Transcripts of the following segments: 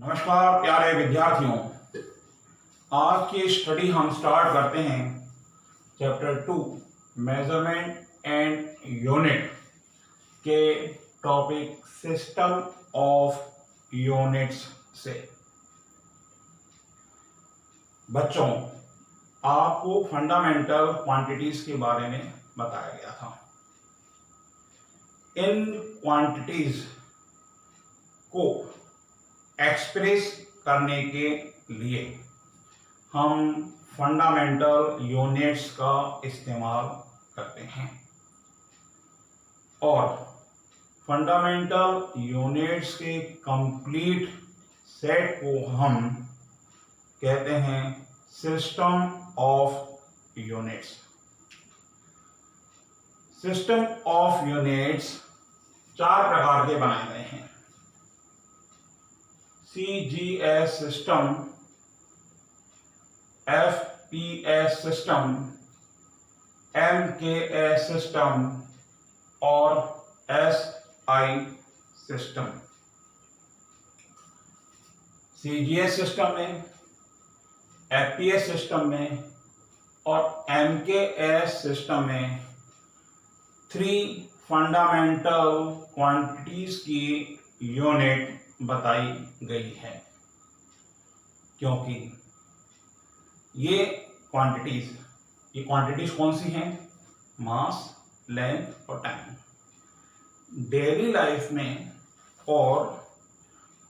नमस्कार प्यारे विद्यार्थियों, आज की स्टडी हम स्टार्ट करते हैं चैप्टर 2 मेजरमेंट एंड यूनिट के टॉपिक सिस्टम ऑफ यूनिट्स से। बच्चों, आपको फंडामेंटल क्वांटिटीज के बारे में बताया गया था। इन क्वांटिटीज को एक्सप्रेस करने के लिए हम फंडामेंटल यूनिट्स का इस्तेमाल करते हैं और फंडामेंटल यूनिट्स के कंप्लीट सेट को हम कहते हैं system of units. System of units 4 प्रकार के बनाए गए हैं। CGS system, FPS system, MKS system और SI सिस्टम। CGS सिस्टम में, FPS सिस्टम में और MKS सिस्टम में 3 फंडामेंटल क्वांटिटीज की यूनिट बताई गई है, क्योंकि ये क्वांटिटीज कौन सी हैं? मास, लेंथ और टाइम। डेली लाइफ में और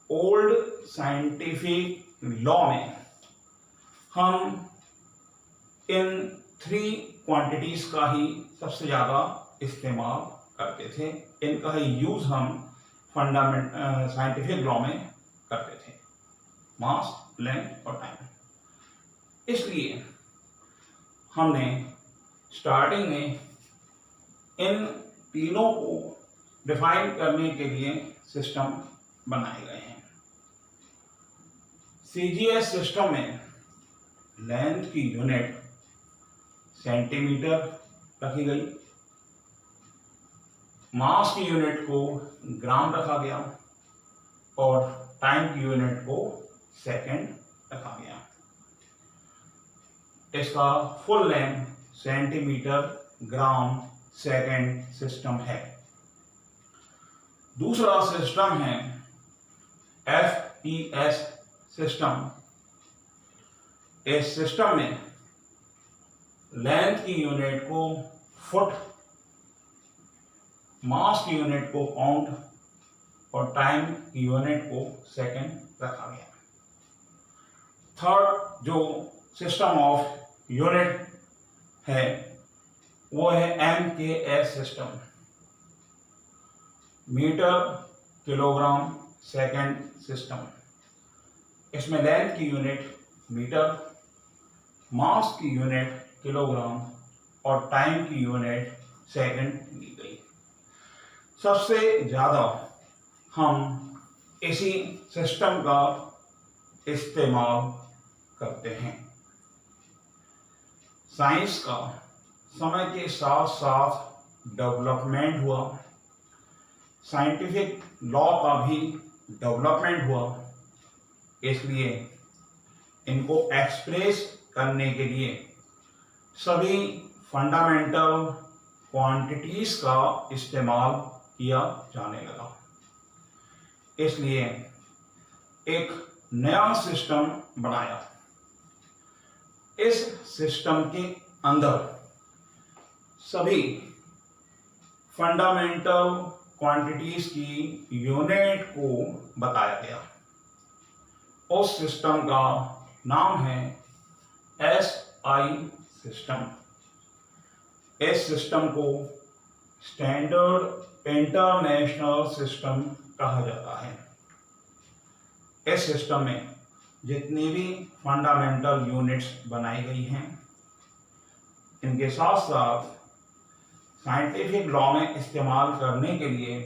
ओल्ड साइंटिफिक लॉ में हम इन 3 क्वांटिटीज का ही सबसे ज्यादा इस्तेमाल करते थे। इनका ही यूज हम साइंटिफिक लॉ में करते थे, मास, लेंथ और टाइम। इसलिए हमने स्टार्टिंग में इन तीनों को डिफाइन करने के लिए सिस्टम बनाए गए हैं। CGS सिस्टम में लेंथ की यूनिट सेंटीमीटर रखी गई, मास की यूनिट को ग्राम रखा गया और टाइम की यूनिट को सेकंड रखा गया। इसका फुल नेम सेंटीमीटर, ग्राम, सेकंड सिस्टम है। दूसरा सिस्टम है FPS सिस्टम। इस सिस्टम में लेंथ की यूनिट को फुट, मास की यूनिट को पाउंड और टाइम की यूनिट को सेकंड रखा गया। थर्ड जो सिस्टम ऑफ यूनिट है वो है MKS system. Metre, kilogram, second system. इसमें लेंथ की यूनिट मीटर, मास की यूनिट किलोग्राम और टाइम की यूनिट सेकंड ली गई। सबसे ज्यादा हम इसी सिस्टम का इस्तेमाल करते हैं। साइंस का समय के साथ साथ डेवलपमेंट हुआ, साइंटिफिक लॉ का भी डेवलपमेंट हुआ, इसलिए इनको एक्सप्रेस करने के लिए सभी फंडामेंटल क्वांटिटीज का इस्तेमाल किया जाने लगा। इसलिए एक नया सिस्टम बनाया। इस सिस्टम के अंदर सभी फंडामेंटल क्वांटिटीज की यूनिट को बताया गया। उस सिस्टम का नाम है SI सिस्टम। इस सिस्टम को स्टैंडर्ड इंटरनेशनल सिस्टम कहा जाता है। इस सिस्टम में जितनी भी फंडामेंटल यूनिट्स बनाई गई हैं, इनके साथ साथ साइंटिफिक लॉ में इस्तेमाल करने के लिए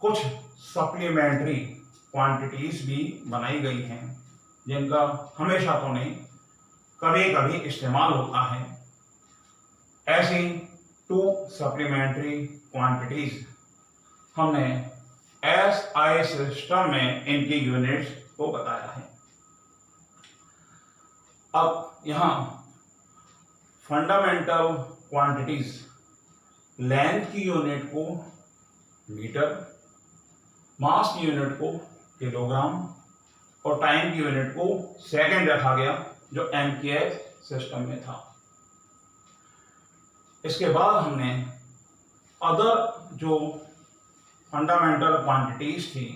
कुछ सप्लीमेंट्री क्वांटिटीज भी बनाई गई हैं, जिनका हमेशा तो नहीं, कभी कभी इस्तेमाल होता है। ऐसी 2 सप्लीमेंट्री क्वांटिटीज हमने एसआई सिस्टम में इनकी यूनिट्स को बताया है। अब यहां फंडामेंटल क्वांटिटीज, लेंथ की यूनिट को मीटर, मास की यूनिट को किलोग्राम और टाइम की यूनिट को सेकंड रखा गया, जो एमकेएस सिस्टम में था। इसके बाद हमने अदर जो फंडामेंटल क्वांटिटीज थी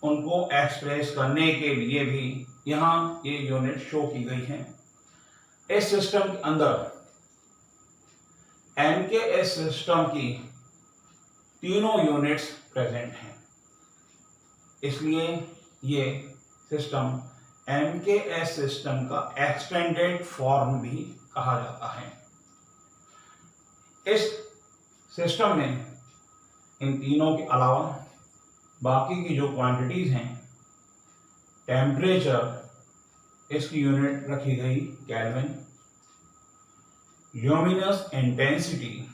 उनको एक्सप्रेस करने के लिए भी यहाँ ये यूनिट शो की गई है। इस सिस्टम के अंदर एमकेएस सिस्टम की तीनों यूनिट्स प्रेजेंट हैं, इसलिए ये सिस्टम एमकेएस सिस्टम का एक्सटेंडेड फॉर्म भी कहा जाता है। इस सिस्टम में इन तीनों के अलावा बाकी की जो क्वांटिटीज हैं, टेम्परेचर, इसकी यूनिट रखी गई केल्विन, ल्यूमिनस इंटेंसिटी,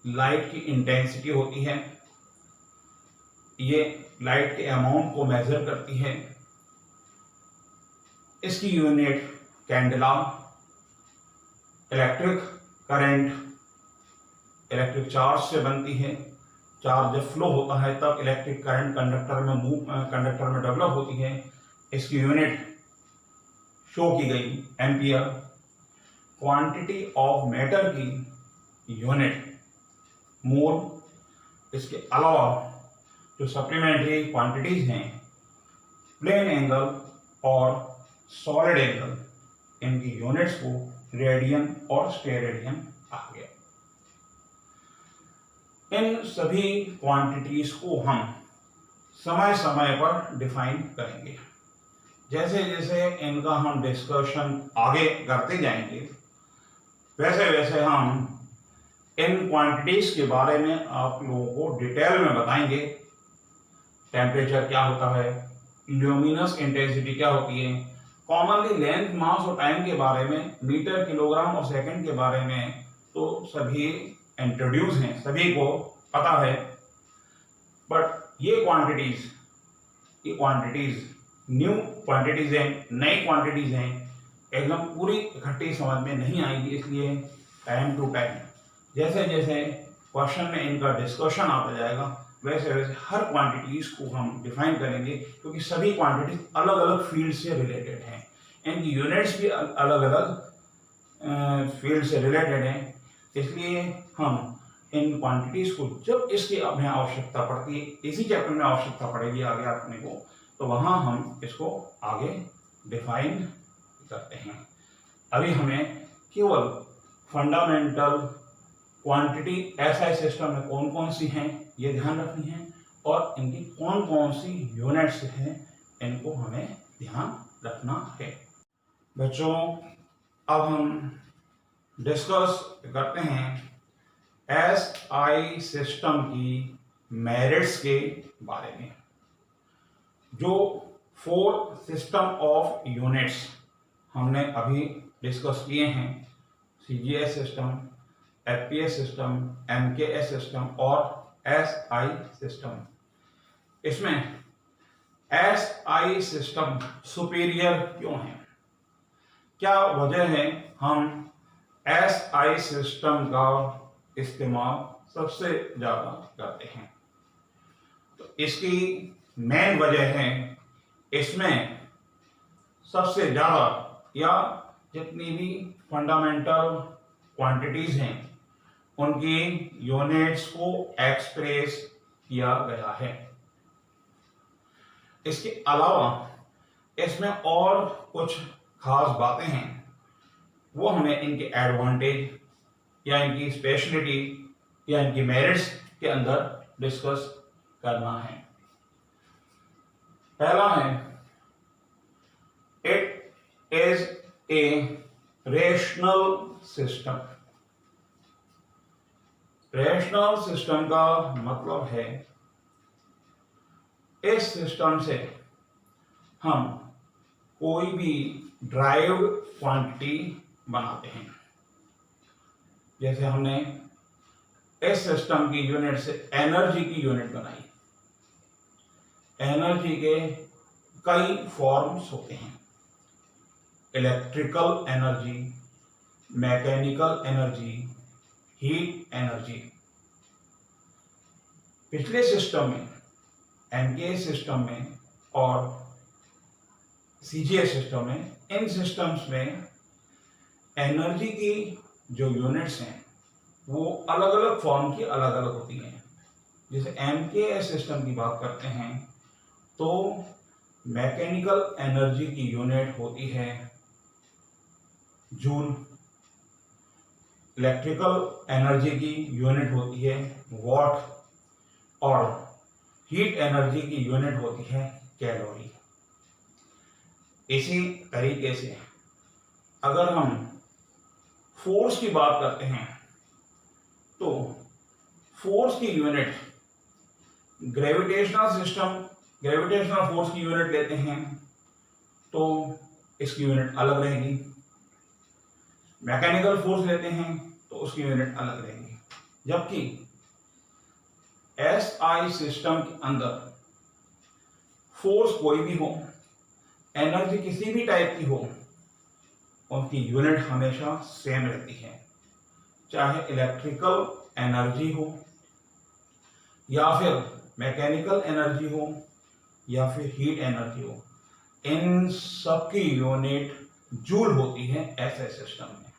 लाइट की इंटेंसिटी होती है, ये लाइट के अमाउंट को मेजर करती है, इसकी unit candela, electric current, electric charge से बनती है, चार्ज जब फ्लो होता है तब इलेक्ट्रिक करंट कंडक्टर में डेवलप होती है, इसकी यूनिट शो की गई एम्पियर, क्वांटिटी ऑफ मैटर की यूनिट मोल, इसके अलावा जो सप्लीमेंट्री क्वांटिटीज हैं, प्लेन एंगल और सॉलिड एंगल, इनकी यूनिट्स को रेडियन और स्टेरेडियन कहा गया। इन सभी क्वांटिटीज को हम समय समय पर डिफाइन करेंगे। जैसे जैसे इनका हम डिस्कशन आगे करते जाएंगे, वैसे वैसे हम इन क्वांटिटीज के बारे में आप लोगों को डिटेल में बताएंगे। टेम्परेचर क्या होता है, ल्यूमिनस इंटेंसिटी क्या होती है, कॉमनली लेंथ, मास और टाइम के बारे में, मीटर, किलोग्राम और सेकंड के बारे में तो सभी इंट्रोड्यूस हैं, सभी को पता है। बट ये क्वांटिटीज न्यू क्वांटिटीज हैं, नई क्वांटिटीज हैं, एकदम पूरी इकट्ठी समझ में नहीं आएगी। इसलिए टाइम टू टाइम जैसे जैसे क्वेश्चन में इनका डिस्कशन आता जाएगा, वैसे वैसे हर क्वांटिटीज को हम डिफाइन करेंगे, क्योंकि सभी क्वांटिटीज अलग अलग फील्ड से रिलेटेड हैं, इनकी यूनिट्स भी अलग अलग फील्ड से रिलेटेड हैं। इसलिए हम इन क्वांटिटीज को जब इसकी अपने आवश्यकता पड़ती है, इसी चैप्टर में आवश्यकता पड़ेगी आगे अपने को, तो वहाँ हम इसको आगे डिफाइन करते हैं। अभी हमें केवल फंडामेंटल क्वांटिटी एसआई सिस्टम में कौन कौन सी हैं ये ध्यान रखनी है, और इनकी कौन कौन सी यूनिट्स हैं इनको हमें ध्यान रखना है। बच्चों, अब हम डिस्कस करते हैं एसआई सिस्टम की मेरिट्स के बारे में। जो 4 सिस्टम ऑफ यूनिट्स हमने अभी डिस्कस किए हैं, CGS system, FPS system, MKS system और एसआई सिस्टम, इसमें एसआई सिस्टम सुपीरियर क्यों है, क्या वजह है हम एसआई सिस्टम का इस्तेमाल सबसे ज़्यादा करते हैं? तो इसकी मेन वजह है, इसमें सबसे ज़्यादा या जितनी भी फंडामेंटल क्वांटिटीज़ हैं उनकी यूनिट्स को एक्सप्रेस किया गया है। इसके अलावा इसमें और कुछ खास बातें हैं, वो हमें इनके एडवांटेज या इनकी स्पेशलिटी या इनकी मेरिट्स के अंदर डिस्कस करना है। पहला है, it is a rational system. Rational system का मतलब है इस सिस्टम से हम कोई भी ड्राइव्ड क्वांटिटी बनाते हैं। जैसे हमने इस सिस्टम की यूनिट से एनर्जी की यूनिट बनाई, एनर्जी के कई फॉर्म्स होते हैं। Electrical energy, mechanical energy, heat energy. पिछले सिस्टम में, एनके सिस्टम में और सीजीएस सिस्टम में, इन सिस्टम्स में एनर्जी की जो यूनिट्स हैं वो अलग अलग फॉर्म की अलग अलग होती हैं। जैसे एमकेएस सिस्टम की बात करते हैं तो मैकेनिकल एनर्जी की यूनिट होती है जूल, इलेक्ट्रिकल एनर्जी की यूनिट होती है वॉट और हीट एनर्जी की यूनिट होती है कैलोरी। इसी तरीके से अगर हम फोर्स की बात करते हैं तो फोर्स की यूनिट ग्रेविटेशनल फोर्स की यूनिट लेते हैं तो इसकी यूनिट अलग रहेगी। मैकेनिकल फोर्स लेते हैं तो उसकी यूनिट अलग रहेगी। जबकि एसआई सिस्टम के अंदर फोर्स कोई भी हो, एनर्जी किसी भी टाइप की हो, उनकी यूनिट हमेशा सेम रहती है। चाहे इलेक्ट्रिकल एनर्जी हो या फिर मैकेनिकल एनर्जी हो या फिर हीट एनर्जी हो, इन सब की यूनिट जूल होती है ऐसे सिस्टम में।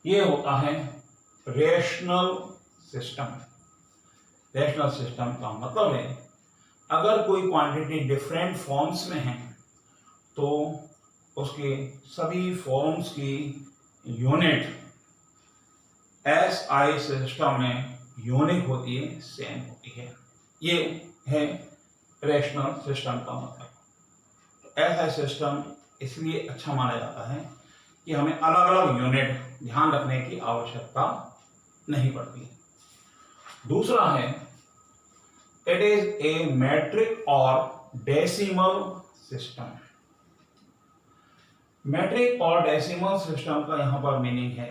ये होता है रेशनल सिस्टम। रेशनल सिस्टम का मतलब है अगर कोई क्वांटिटी डिफरेंट फॉर्म्स में है तो उसके सभी फॉर्म्स की यूनिट एसआई सिस्टम में यूनिक होती है, सेम होती है। ये है रेशनल सिस्टम का मतलब। तो ऐसा सिस्टम इसलिए अच्छा माना जाता है कि हमें अलग अलग यूनिट ध्यान रखने की आवश्यकता नहीं पड़ती। दूसरा है इट इज ए मैट्रिक और डेसिमल सिस्टम। मैट्रिक और डेसिमल सिस्टम का यहां पर मीनिंग है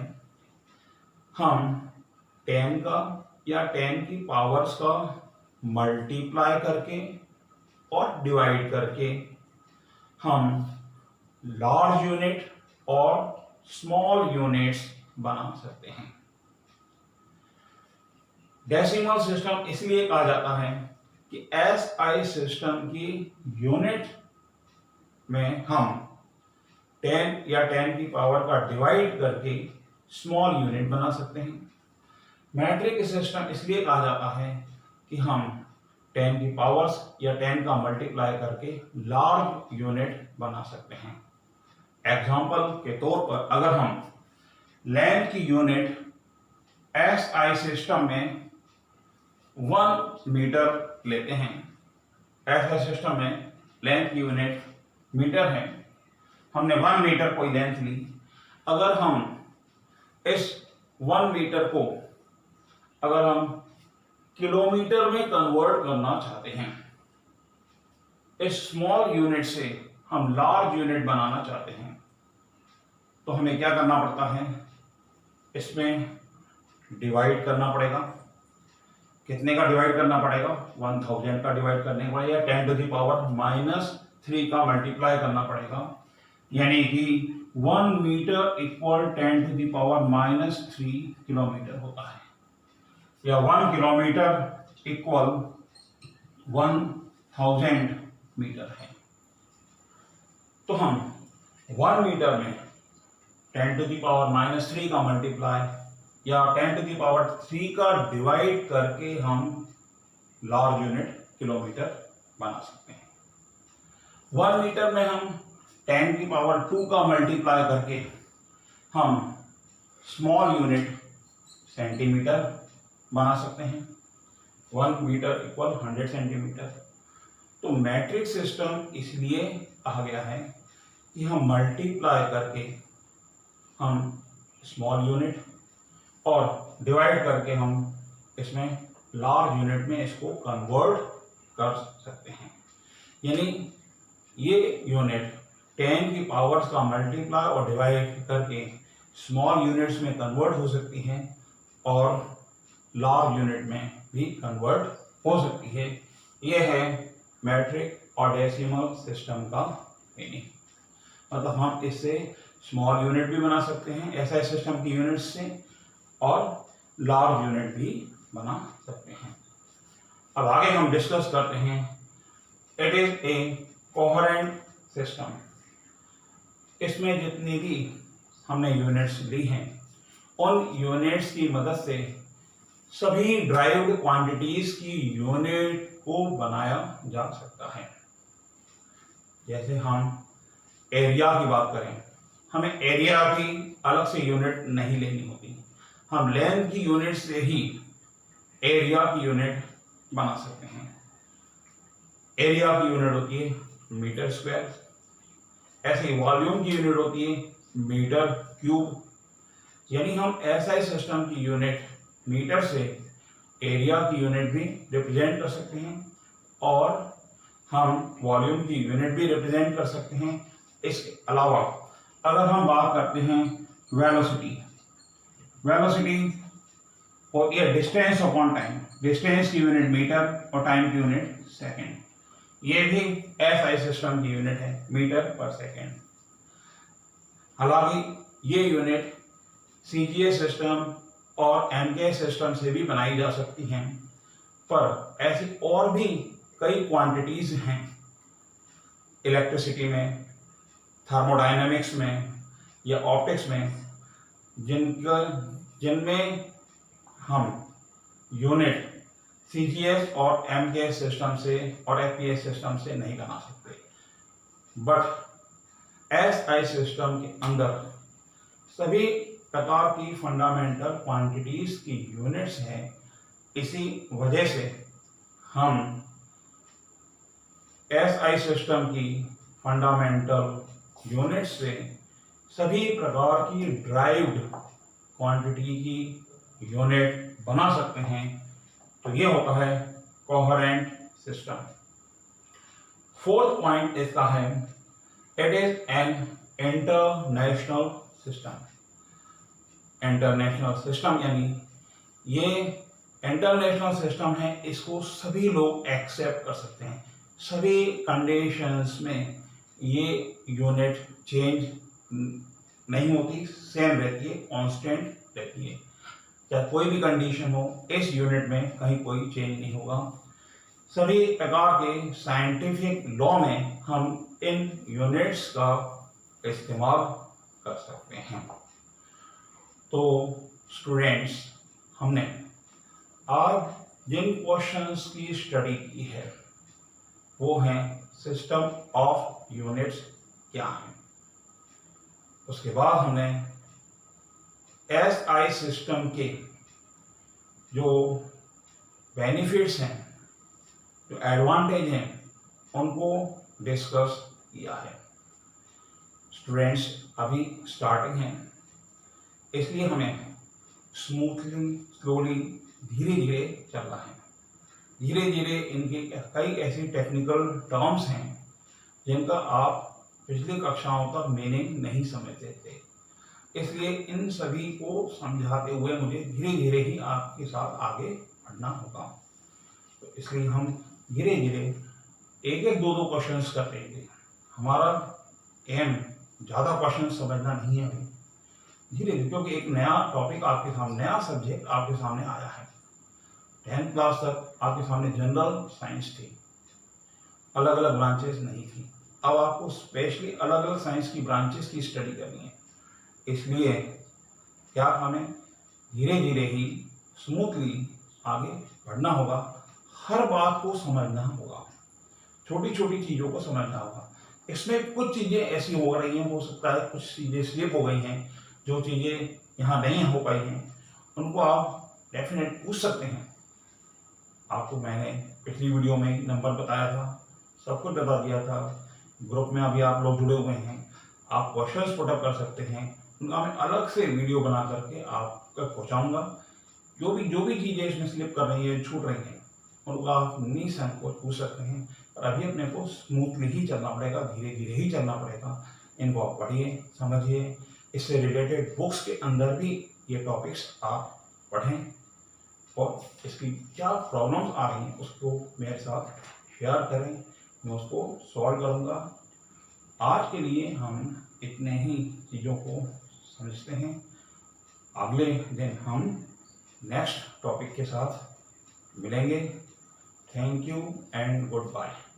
हम 10 का या 10 की पावर्स का मल्टीप्लाई करके और डिवाइड करके हम लार्ज यूनिट और स्मॉल यूनिट्स बना सकते हैं। डेसिमल सिस्टम इसलिए कहा जाता है कि एसआई सिस्टम की यूनिट में हम 10 या 10 की पावर का डिवाइड करके स्मॉल यूनिट बना सकते हैं। मैट्रिक सिस्टम इसलिए कहा जाता है कि हम 10 की पावर्स या 10 का मल्टीप्लाई करके लार्ज यूनिट बना सकते हैं। एग्जाम्पल के तौर पर अगर हम लेंथ की यूनिट एसआई सिस्टम में 1 मीटर लेते हैं, एसआई सिस्टम में लेंथ की यूनिट मीटर है, हमने 1 मीटर कोई लेंथ ली। अगर हम इस 1 मीटर को अगर हम किलोमीटर में कन्वर्ट करना चाहते हैं, इस स्मॉल यूनिट से हम लार्ज यूनिट बनाना चाहते हैं, तो हमें क्या करना पड़ता है, इसमें डिवाइड करना पड़ेगा। कितने का डिवाइड करना पड़ेगा? 1000 का डिवाइड करने के बाद या 10 टू द पावर -3 का मल्टीप्लाई करना पड़ेगा। यानी कि 1 metre equal 10 to the power -3 kilometre होता है, या 1 किलोमीटर इक्वल 1000 मीटर है। तो हम 1 मीटर में 10 टू द पावर -3 का मल्टीप्लाई या 10 टू द पावर 3 का डिवाइड करके हम लार्ज यूनिट किलोमीटर बना सकते हैं। 1 मीटर में हम 10 की पावर 2 का मल्टीप्लाई करके हम स्मॉल यूनिट सेंटीमीटर बना सकते हैं। 1 मीटर इक्वल 100 सेंटीमीटर। तो मैट्रिक सिस्टम इसलिए कहा गया है कि हम मल्टीप्लाई करके हम स्मॉल यूनिट और डिवाइड करके हम इसमें लार्ज यूनिट में इसको कन्वर्ट कर सकते हैं। यानी ये यूनिट 10 की पावर्स का मल्टीप्लाई और डिवाइड करके स्मॉल यूनिट्स में कन्वर्ट हो सकती हैं और लार्ज यूनिट में भी कन्वर्ट हो सकती है। ये है मैट्रिक और डेसिमल सिस्टम का मीनिंग, मतलब हम इससे स्मॉल यूनिट भी बना सकते हैं एसआई सिस्टम की यूनिट से, और लार्ज यूनिट भी बना सकते हैं। अब आगे हम डिस्कस करते हैं, it is a coherent system. इसमें जितनी भी हमने यूनिट्स ली हैं, उन यूनिट्स की मदद से सभी ड्राइव्ड क्वांटिटीज की यूनिट को बनाया जा सकता है। जैसे हम एरिया की बात करें, हमें एरिया की अलग से यूनिट नहीं लेनी होती, हम लेंथ की यूनिट से ही एरिया की यूनिट बना सकते हैं। एरिया की यूनिट होती है मीटर स्क्वायर, ऐसे वॉल्यूम की यूनिट होती है मीटर क्यूब, यानी हम एसआई सिस्टम की यूनिट मीटर से एरिया की यूनिट भी रिप्रेजेंट कर सकते हैं, और हम वॉल्यूम की यूनिट भी रिप्रेजेंट कर सकते हैं। इसके अलावा अगर हम बात करते हैं वेलोसिटी, वेलोसिटी होती है डिस्टेंस अपॉन टाइम, डिस्टेंस की यूनिट मीटर और टाइम की यूनिट सेकेंड। ये भी एसआई सिस्टम की यूनिट है मीटर पर सेकेंड। हालांकि ये यूनिट सीजीए सिस्टम और एमके सिस्टम से भी बनाई जा सकती हैं, पर ऐसी और भी कई क्वांटिटीज हैं इलेक्ट्रिसिटी में, थर्मोडायनेमिक्स में या ऑप्टिक्स में, जिनमें हम यूनिट सीजीएस और एमके सिस्टम से और एफपीएस सिस्टम से नहीं बना सकते, बट एसआई सिस्टम के अंदर सभी प्रकार की फंडामेंटल क्वांटिटीज की यूनिट्स हैं। इसी वजह से हम एसआई सिस्टम की फंडामेंटल यूनिट से सभी प्रकार की ड्राइव्ड क्वांटिटी की यूनिट बना सकते हैं। तो ये होता है कोहेरेंट सिस्टम। फोर्थ पॉइंट इसका है, it is an international system. International system यानी ये इंटरनेशनल सिस्टम है, इसको सभी लोग एक्सेप्ट कर सकते हैं, सभी कंडीशंस में ये यूनिट चेंज नहीं होती, सेम रहती है, कांस्टेंट रहती है। चाहे कोई भी कंडीशन हो, इस यूनिट में कहीं कोई चेंज नहीं होगा। सभी प्रकार के साइंटिफिक लॉ में हम इन यूनिट्स का इस्तेमाल कर सकते हैं। तो स्टूडेंट्स, हमने आज जिन क्वेश्चंस की स्टडी की है वो हैं सिस्टम ऑफ यूनिट्स क्या है। उसके बाद हमने एसआई सिस्टम के जो बेनिफिट्स हैं, जो एडवांटेज हैं, उनको डिस्कस किया है। स्टूडेंट्स, अभी स्टार्टिंग है, इसलिए हमें स्मूथली, स्लोली, धीरे धीरे चलना है। धीरे धीरे इनके कई ऐसी टेक्निकल टर्म्स हैं जिनका आप पिछली कक्षाओं तक मीनिंग नहीं समझते थे, इसलिए इन सभी को समझाते हुए मुझे धीरे धीरे ही आपके साथ आगे बढ़ना होगा। तो इसलिए हम धीरे धीरे एक एक दो क्वेश्चंस कर लेंगे। हमारा एम ज़्यादा क्वेश्चन समझना नहीं है अभी, धीरे धीरे, क्योंकि एक नया टॉपिक आपके सामने, नया सब्जेक्ट आपके सामने आया है। 10th क्लास तक आपके सामने जनरल साइंस थी, अलग अलग ब्रांचेस नहीं थी। अब आपको स्पेशली अलग अलग साइंस की ब्रांचेस की स्टडी करनी है, इसलिए क्या हमें धीरे धीरे ही स्मूथली आगे बढ़ना होगा। हर बात को समझना होगा, छोटी छोटी चीज़ों को समझना होगा। इसमें कुछ चीज़ें ऐसी हो रही हैं, हो सकता है कुछ चीज़ें स्लिप हो गई हैं, जो चीज़ें यहाँ नहीं हो पाई हैं, उनको आप डेफिनेट पूछ सकते हैं। आपको मैंने पिछली वीडियो में नंबर बताया था, सब कुछ बता दिया था। ग्रुप में अभी आप लोग जुड़े हुए हैं, आप क्वेश्चंस पुटअप कर सकते हैं, उनका मैं अलग से वीडियो बना करके आप तक पहुँचाऊँगा। जो भी चीज़ें इसमें स्लिप कर रही है, छूट रही हैं, उनको आप निसंकोच पूछ सकते हैं। पर अभी अपने को स्मूथली ही चलना पड़ेगा, धीरे धीरे ही चलना पड़ेगा। इनको आप पढ़िए, समझिए, इससे रिलेटेड बुक्स के अंदर भी ये टॉपिक्स आप पढ़ें, और इसकी क्या प्रॉब्लम्स आ रही हैं उसको मेरे साथ शेयर करें। मैं उसको सॉल्व करूँगा। आज के लिए हम इतने ही चीज़ों को समझते हैं। अगले दिन हम नेक्स्ट टॉपिक के साथ मिलेंगे। Thank you and good bye.